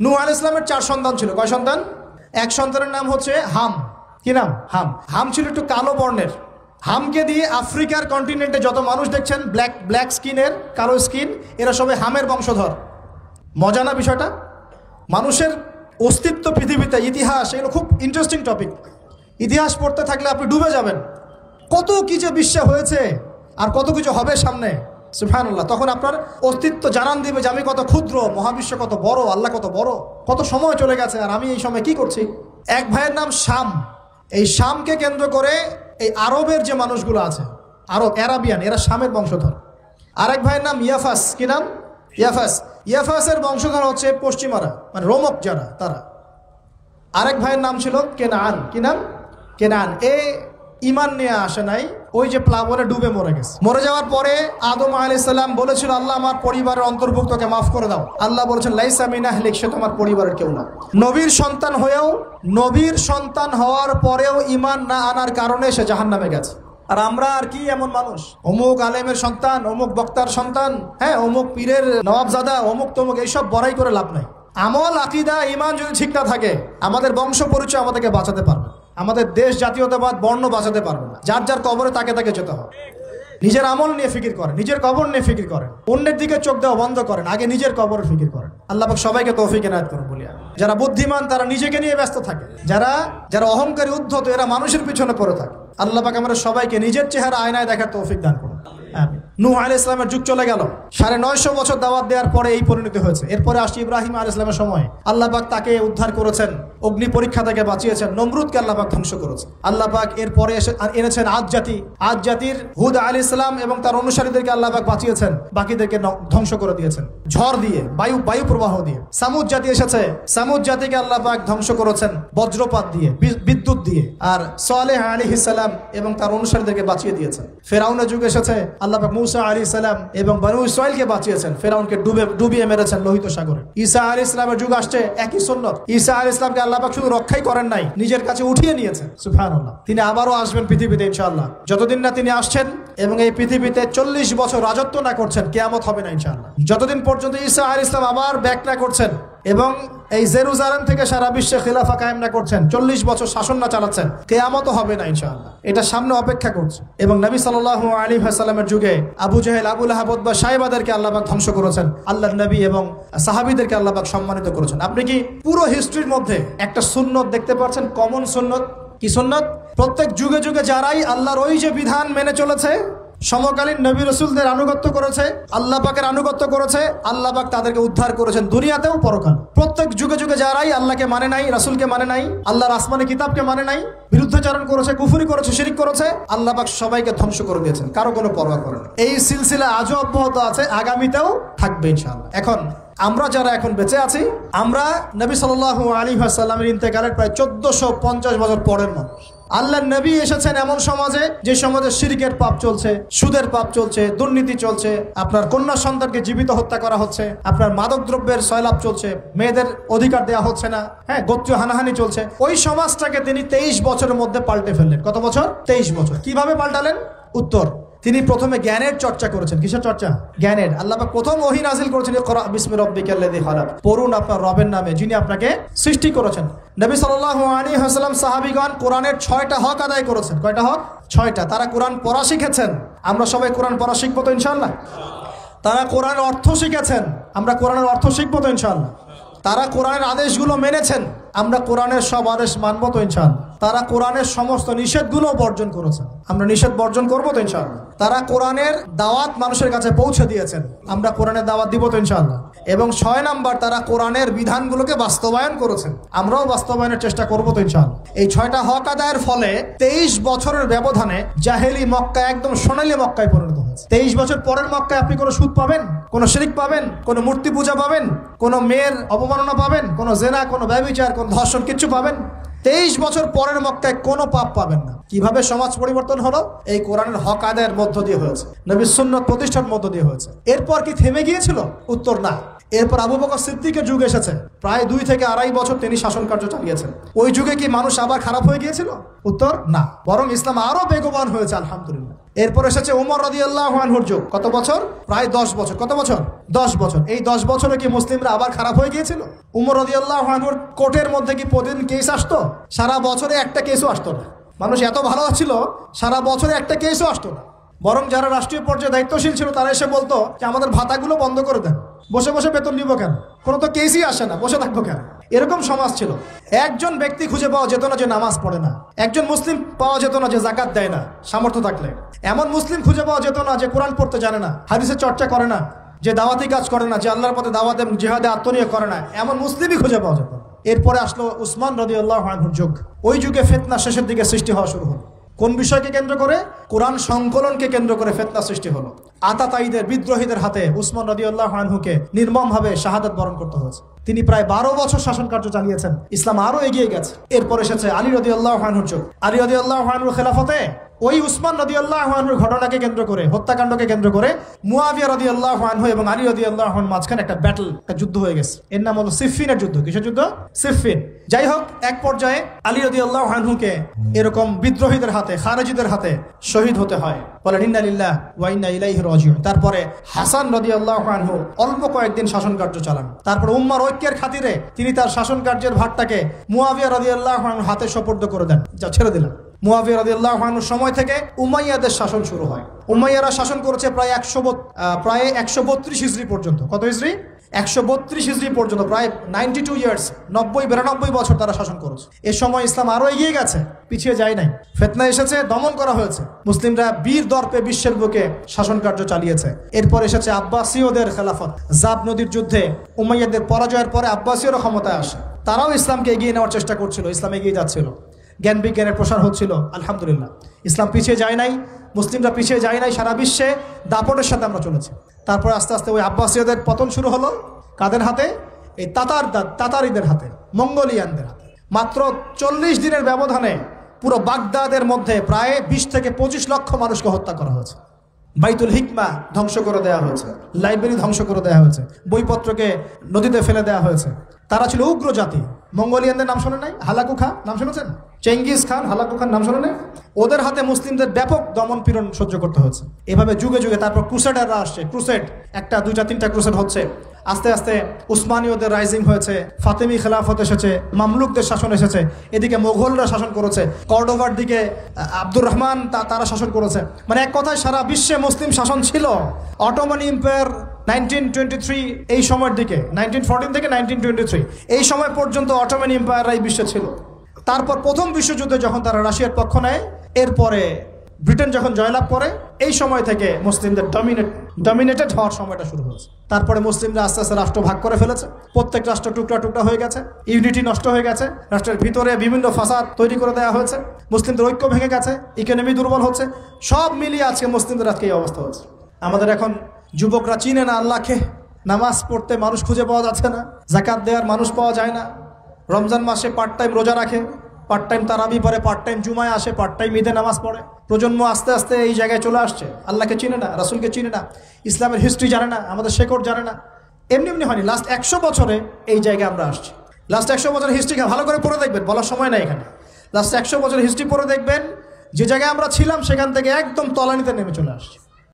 নূহ আলাইহিস সালামের 4 সন্তান ছিল। কয় সন্তান? এক সন্তানের নাম হচ্ছে হাম। কি নাম? হাম। হাম ছিল একটু কালো বর্ণের। হামকে দিয়ে আফ্রিকার কন্টিনেন্টে যত মানুষ দেখছেন ব্ল্যাক স্কিনের, কালো স্কিন, এরা সবাই হামের বংশধর। মজা না বিষয়টা? মানুষের অস্তিত্ব পৃথিবীতে, ইতিহাস, এগুলো খুব ইন্টারেস্টিং টপিক। ইতিহাস পড়তে থাকলে আপনি ডুবে যাবেন। কত কি যে বিশ্বে হয়েছে আর কত কিছু হবে সামনে, সুবহানাল্লাহ। তখন আপনার অস্তিত্ব জানান দিবে যে আমি কত ক্ষুদ্র, মহাবিশ্ব কত বড়, আল্লাহ কত বড়, কত সময় চলে গেছে আর আমি এই সময় কি করছি। এক ভাইয়ের নাম শাম। এই শামকে কেন্দ্র করে এই আরবের যে মানুষগুলো আছে, আরব, অ্যারাবিয়ান, এরা শামের বংশধর। আরেক ভাইয়ের নাম ইয়াফাস। কি নাম? ইয়াফাস। ইয়াফাসের বংশধর হচ্ছে পশ্চিমারা, মানে রোমক যারা, তারা। আরেক ভাইয়ের নাম ছিল কেনান। কি নাম? কেনান। এ ইমান নিয়ে আসে নাই, ওই যে প্লাবনে ডুবে মরে গেছে। মরে যাওয়ার পরে আদম আলাইহিস সালাম বলেছিল, আল্লাহ আমার পরিবারের অন্তর্ভুক্তকে মাফ করে দাও। আল্লাহ বলেছেন, লাইসা মিন আহলিক, সে তোমার পরিবারের কেউ না। নবীর সন্তান হয়েও, নবীর সন্তান হওয়ার পরেও ইমান না আনার কারণে সে জাহান্নামে গেছে। আর আমরা আর কি এমন মানুষ, অমুক আলেমের সন্তান, অমুক বক্তার সন্তান, হ্যাঁ, অমুক পীরের নওয়াবজাদা, অমুক তমুক, এইসব বড়াই করে লাভ নাই। আমল, আকীদা, ঈমান যদি ঠিক না থাকে, আমাদের বংশ পরিচয় আমাদেরকে বাঁচাতে পারবে, আমাদের দেশ, জাতীয়তাবাদ, বর্ণ বাঁচাতে পারবে না। যার যার কবরে তাকে তাকে যেতে হবে। নিজের আমল নিয়ে ফিকির করেন, নিজের কবর নিয়ে ফিকির করেন, অন্যের দিকে চোখ দেওয়া বন্ধ করেন, আগে নিজের কবরে ফিকির করেন। আল্লাহ পাক সবাইকে তৌফিক এনায়েত করুন বলিয়া। যারা বুদ্ধিমান তারা নিজেকে নিয়ে ব্যস্ত থাকে, যারা অহংকারী, উদ্ধত, এরা মানুষের পিছনে পড়ে থাকে। আল্লাহ পাক আমরা সবাইকে নিজের চেহারা আয়নায় দেখার তৌফিক দান করুন। নূহ আলাইহিস সালামের যুগ চলে গেল, 950 বছর দাওয়াত দেওয়ার পরে এই পরিণতি হয়েছে। এরপরে আসছে ইব্রাহিম আলাইহিস সালামের সময়। আল্লাহ পাক তাকে উদ্ধার করেছেন, অগ্নি পরীক্ষা থেকে বাঁচিয়েছেন, নমরুদকে আল্লাহ পাক ধ্বংস করেছেন। আল্লাহ পাক এরপরে এনেছেন আদ জাতির হুদ আলাইহিস সালাম এবং তার অনুসারীদেরকে আল্লাহ পাক বাঁচিয়েছেন, বাকিদেরকে ধ্বংস করে দিয়েছেন ঝড় দিয়ে, বায়ু প্রবাহ দিয়ে। সামুদ জাতি এসেছে, সামুদ জাতিকে আল্লাহ পাক ধ্বংস করেছেন বজ্রপাত দিয়ে, বিদ্যুৎ দিয়ে। আর সালেহ আলাইহিস সালাম এবং তার অনুসারীদেরকে বাঁচিয়ে দিয়েছেন। ফেরাউনের যুগ এসেছে, আল্লাহ পাক মুসা আলাইহিস সালাম এবং বনু ইসরাইলকে বাঁচিয়েছেন, ফেরাউনকে ডুবিয়ে মেরেছেন লোহিত সাগরে। ঈসা আলাইহিস সালামের যুগ আসছে, একই সুন্নাত। ঈসা আলাইহিস সালামকে আল্লাহ পাক শুধু রক্ষাই করেন নাই, নিজের কাছে উঠিয়ে নিয়েছেন, সুবহানাল্লাহ। তিনি আবারও আসবেন পৃথিবীতে ইনশাআল্লাহ। যতদিন না তিনি আসছেন এবং এই পৃথিবীতে 40 বছর রাজত্ব না করছেন, কিয়ামত হবে না ইনশাআল্লাহ। যতদিন পর্যন্ত ঈসা আলাইহিস সালাম আবার ব্যাক না করছেন এবং এই জেরুজালেম থেকে সারা বিশ্বে খিলাফা কায়েম না করছেন, 40 বছর শাসন না চালাচ্ছেন, কিয়ামত হবে না ইনশাআল্লাহ। এটা সামনে অপেক্ষা করছে। এবং নবী সাল্লাল্লাহু আলাইহি ওয়াসাল্লামের যুগে আবু জাহেল, আবু লাহাব, উতবা, সাইবাদেরকে আল্লাহ পাক ধ্বংস করেছেন। আল্লাহর নবী এবং সাহাবীদেরকে আল্লাহ পাক সম্মানিত করেছেন। আপনি কি পুরো হিস্ট্রির মধ্যে একটা সুন্নত দেখতে পাচ্ছেন, কমন সুন্নত? কি সুন্নত? প্রত্যেক যুগে যুগে যারাই আল্লাহর ওই যে বিধান মেনে চলেছে, সমকালীন নবী রাসূলদের আনুগত্য করেছে, আল্লাহ পাকের আনুগত্য করেছে, আল্লাহ পাক তাদেরকে উদ্ধার করেছেন দুনিয়াতেও পরকালে। প্রত্যেক যুগে যুগে যারাই আল্লাহকে মানে নাই, রাসূলকে মানে নাই, আল্লাহর আসমানি কিতাবকে মানে নাই, বিরুদ্ধাচরণ করেছে, কুফরি করেছে, শিরক করেছে, আল্লাহ পাক সবাইকে ধ্বংস করে দিয়েছেন, কারো কোনো পরোয়া করেন না। এই সিলসিলা আজও অব্যাহত আছে, আগামীতেও থাকবে ইনশাআল্লাহ। এখন আমরা যারা এখন বেঁচে আছি, আমরা নবী সাল্লাল্লাহু আলাইহি ওয়াসাল্লামের ইন্তেকালের প্রায় 1450 বছর পরের মানুষ। আল্লাহর নবী এসেছেন এমন সমাজে, যে সমাজে শিরকের পাপ চলছে, সুদের পাপ চলছে, দুর্নীতি চলছে, আপনার কন্যা সন্তানকে জীবিত হত্যা করা হচ্ছে, আপনার মাদক দ্রব্যের সয়লাভ চলছে, মেয়েদের অধিকার দেওয়া হচ্ছে না, হ্যাঁ, গোত্রীয় হানাহানি চলছে। ওই সমাজটাকে তিনি 23 বছরের মধ্যে পাল্টে ফেললেন। কত বছর? 23 বছর। কিভাবে পাল্টালেন? উত্তর, তিনি প্রথমে জ্ঞানের চর্চা করেছেন। কিসের চর্চা? জ্ঞানের। আল্লাহ পাক প্রথম ওহী নাযিল করেছেন, ইকরা বিসমি রাব্বিকাল্লাযী খালাক, পড়ুন আপনার রবের নামে যিনি আপনাকে সৃষ্টি করেছেন। নবী সাল্লাল্লাহু আলাইহি ওয়াসাল্লাম, সাহাবীগণ কোরআনের 6টা হক আদায় করেছেন। কয়টা হক? 6টা। তারা কোরআন পড়া শিখেছেন। আমরা সবাই কোরআন পড়া শিখবো তো ইনশাআল্লাহ? তারা কোরআনের অর্থ শিখেছেন। আমরা কোরআনের অর্থ শিখবো তো ইনশাআল্লাহ? তারা কোরআনের আদেশগুলো মেনেছেন। আমরা কোরআনের সব আদেশ মানবো তো ইনশাআল্লাহ? তারা কোরআনের সমস্ত নিষেধগুলো বর্জন করেছেন। আমরা নিষেধ বর্জন করবো তো ইনশাআল্লাহ? তারা কোরআনের দাওয়াত মানুষের কাছে পৌঁছে দিয়েছেন। আমরা কোরআনের দাওয়াত দিব তো ইনশাআল্লাহ? এবং 6 নাম্বার, তারা কোরআনের বিধানগুলোকে বাস্তবায়ন করেছেন। আমরাও বাস্তবায়নের চেষ্টা করবো তো ইনশাআল্লাহ? এই 6টা হক আদায়ের ফলে 23 বছরের ব্যবধানে জাহেলি মক্কা একদম সোনালী মক্কায় পরিণত হয়েছে। 23 বছর পরের মক্কায় আপনি কোনো সুদ পাবেন, কোনো শিরক পাবেন, কোনো মূর্তি পূজা পাবেন, কোনো মেয়ের অবমাননা পাবেন, কোনো জেনা, কোনো ব্যভিচার, কোনো ধর্ষণ, কিচ্ছু পাবেন? 23 বছর পরের মক্কায় কোনো পাপ পাবেন না। কিভাবে সমাজ পরিবর্তন হলো? এই কোরআনের হক আদায়ের মধ্য দিয়ে হয়েছে, নবীর সুন্নাত প্রতিষ্ঠার মধ্য দিয়ে হয়েছে। এরপর কি থেমে গিয়েছিল? উত্তর, না। এরপর আবু বকর সিদ্দিকের যুগ এসেছে, প্রায় 2 থেকে 2.5 বছর তিনি শাসন কার্য চালিয়েছেন। ওই যুগে কি মানুষ আবার খারাপ হয়ে গিয়েছিল? উত্তর না, বরং ইসলাম আরো বেগবান হয়েছে আলহামদুলিল্লাহ। এরপর এসেছে উমর রাদিয়াল্লাহু আনহুর যুগ। কত বছর? প্রায় 10 বছর। কত বছর? 10 বছর। এই 10 বছরে কি মুসলিমরা আবার খারাপ হয়ে গিয়েছিল? উমর রাদিয়াল্লাহু আনহুর কোর্টের মধ্যে কি প্রতিদিন কেস আসতো? সারা বছরে একটা কেসও আসতো না। মানুষ এত ভালো ছিল, সারা বছরে একটা কেসও আসতো না। বরং যারা রাষ্ট্রীয় পর্যায়ে দায়িত্বশীল ছিল তারা এসে বলতো যে আমাদের ভাতাগুলো বন্ধ করে দেন, বসে বসে বেতন নিব কেন, কোনো তো কেসই আসে না, বসে থাকবো কেন। এরকম সমাজ ছিল। একজন ব্যক্তি খুঁজে পাওয়া যেত না যে নামাজ পড়ে না, একজন মুসলিম পাওয়া যেত না যে জাকাত দেয় না সামর্থ্য থাকলে, এমন মুসলিম খুঁজে পাওয়া যেত না যে কোরআন পড়তে জানে না, হাদিসের চর্চা করে না, যে দাওয়াতি কাজ করে না, যে আল্লাহর পথে দাওয়াত এবং জিহাদে আত্মনিয়োগ করে না, এমন মুসলিমই খুঁজে পাওয়া যেত। এরপরে আসলো উসমান রাদিয়াল্লাহু আনহুর যুগ। ওই যুগে ফিতনা শেষের দিকে সৃষ্টি হওয়া শুরু হলো। কোন বিষয়কে কেন্দ্র করে? কোরআন সংকলনকে কেন্দ্র করে ফিতনা সৃষ্টি হলো। আতাতায়ীদের, বিদ্রোহীদের হাতে উসমান রাদিয়াল্লাহু আনহুকে নির্মমভাবে শাহাদাত বরণ করতে হয়েছে। তিনি প্রায় 12 বছর শাসন কার্য চালিয়েছেন। ইসলাম আরো এগিয়ে গেছে। এরপর এসেছে আলী রাদিয়াল্লাহু আনহুর যুগ। আলী রাদিয়াল্লাহু আনহুর খেলাফতে ওই উসমান রাদিয়াল্লাহু আনহুর ঘটনাকে কেন্দ্র করে, হত্যাকাণ্ডকে কেন্দ্র করে মুয়াবিয়া রাদিয়াল্লাহু আনহু এবং আলী রাদিয়াল্লাহু আনহুর মাঝখানে একটা ব্যাটল, একটা যুদ্ধ হয়ে গেছে। এর নাম হলো সিফফিনের যুদ্ধ। কিসের যুদ্ধ? সিফফিন। যাই হোক, এক পর্যায়ে আলী রাদিয়াল্লাহু আনহুকে এরকম বিদ্রোহীদের হাতে, খারেজিদের হাতে শহীদ হতে হয়। বলেন ইন্না লিল্লাহি ওয়া ইন্না ইলাইহি রাজিউন। তারপরে হাসান রাদিয়াল্লাহু আনহু অল্প কয়েকদিন শাসন কার্য চালান। তারপর উম্মার ঐক্যের খাতিরে তিনি তার শাসন কার্যের ভারটাকে মুয়াবিয়া রাদিয়াল্লাহু আনহুর হাতে সুপর্দ করে দেন। যা ছেড়ে দিলেন। মুয়াবিয়া রাদিয়াল্লাহু আনহুর সময় থেকে উমাইয়াদের শাসন শুরু হয়। উমাইয়ারা শাসন করেছে প্রায় 132 হিজরি পর্যন্ত। কত হিজরি? 132 হিজরি পর্যন্ত, প্রায় 92 ইয়ার্স, 92 বছর তারা শাসন করেছে। এ সময় ইসলাম আরো এগিয়ে গেছে, পিছিয়ে যায় নাই। ফিতনা এসেছে, দমন করা হয়েছে। মুসলিমরা বীর দর্পে বিশ্বের বুকে শাসন কার্য চালিয়েছে। এরপর এসেছে আব্বাসীয়দের খেলাফত। জাব নদীর যুদ্ধে উমাইয়াদের পরাজয়ের পরে আব্বাসীয়রা ক্ষমতায় আসে। তারাও ইসলামকে এগিয়ে নেওয়ার চেষ্টা করছিল, ইসলাম এগিয়ে যাচ্ছিল, জ্ঞান বিজ্ঞানের প্রসার হচ্ছিল। আলহামদুলিল্লাহ, ইসলাম পিছিয়ে যায় নাই, মুসলিমরা পিছিয়ে যায় নাই। সারা বিশ্বে দাপটের সাথে আমরা চলেছি। তারপর আস্তে আস্তে ওই আব্বাসীয়দের পতন শুরু হলো। কাদের হাতে? এই তাতারিদের হাতে, মঙ্গোলিয়ানদের হাতে। মাত্র 40 দিনের ব্যবধানে পুরো বাগদাদের মধ্যে প্রায় 20 থেকে 25 লক্ষ মানুষকে হত্যা করা হয়েছে। বাইতুল হিকমা ধ্বংস করে দেওয়া হয়েছে, লাইব্রেরি ধ্বংস করে দেওয়া হয়েছে, বইপত্রকে নদীতে ফেলে দেওয়া হয়েছে। তারা ছিল উগ্র জাতি। মঙ্গোলিয়ানদের নাম শোনেন নাই? হালাকু খান নাম শুনেছেন? চেঙ্গিস খান, হালাকু খান নাম শোনেন নাই? ওদের হাতে মুসলিমদের ব্যাপক দমন পীড়ন সহ্য করতে হয়েছে। এভাবে যুগে যুগে তারপর ক্রুসেডাররা আসছে। ক্রুসেড, 1টা 2টা 3টা ক্রুসেড হচ্ছে। আস্তে আস্তে উসমানীয়দের রাইজিং হয়েছে, ফাতেমি খেলাফত এসেছে, মামলুকদের শাসন এসেছে। এদিকে মোগলরা শাসন করেছে, কর্ডোভার দিকে আব্দুর রহমান তারা শাসন করেছে। মানে এক কথায় সারা বিশ্বে মুসলিম শাসন ছিল। অটোমান এম্পায়ার 1923 এই সময়ের দিকে, 1914 থেকে 1923 এই সময় পর্যন্ত অটোমান এম্পায়াররাই বিশ্বে ছিল। তারপর প্রথম বিশ্বযুদ্ধে যখন তারা রাশিয়ার পক্ষ নেয়, এরপরে ব্রিটেন যখন জয়লাভ করে, এই সময় থেকে মুসলিমদের ডমিনেটেড হওয়ার সময়টা শুরু হয়েছে। তারপরে মুসলিমরা আস্তে আস্তে রাষ্ট্র ভাগ করে ফেলেছে। প্রত্যেক রাষ্ট্র টুকরা টুকরা হয়ে গেছে, ইউনিটি নষ্ট হয়ে গেছে, রাষ্ট্রের ভিতরে বিভিন্ন ফাসাদ তৈরি করে দেওয়া হয়েছে, মুসলিমদের ঐক্য ভেঙে গেছে, ইকোনমি দুর্বল হচ্ছে। সব মিলিয়ে আজকে মুসলিমদের আজকে এই অবস্থা হচ্ছে। আমাদের এখন যুবকরা চিনে না আল্লাহকে, নামাজ পড়তে মানুষ খুঁজে পাওয়া যাচ্ছে না, যাকাত দেওয়ার মানুষ পাওয়া যায় না। রমজান মাসে পার্ট টাইম রোজা রাখে, পার্ট টাইম তারাবি পড়ে, পার্ট টাইম জুমায় আসে, পার্ট টাইম ঈদে নামাজ পড়ে। প্রজন্ম আস্তে আস্তে এই জায়গায় চলে আসছে। আল্লাহকে চিনে না, রাসূলকে চিনে না, ইসলামের হিস্ট্রি জানে না, আমাদের শেকড় জানে না। এমনি এমনি হয়নি, লাস্ট 100 বছরে এই জায়গায় আমরা আসছি। লাস্ট 100 বছরের হিস্ট্রি ভালো করে পড়ে দেখবেন, বলার সময় নাই এখানে। লাস্ট 100 বছরের হিস্ট্রি পড়ে দেখবেন যে জায়গায় আমরা ছিলাম সেখান থেকে একদম তলানিতে নেমে চলে আসছি।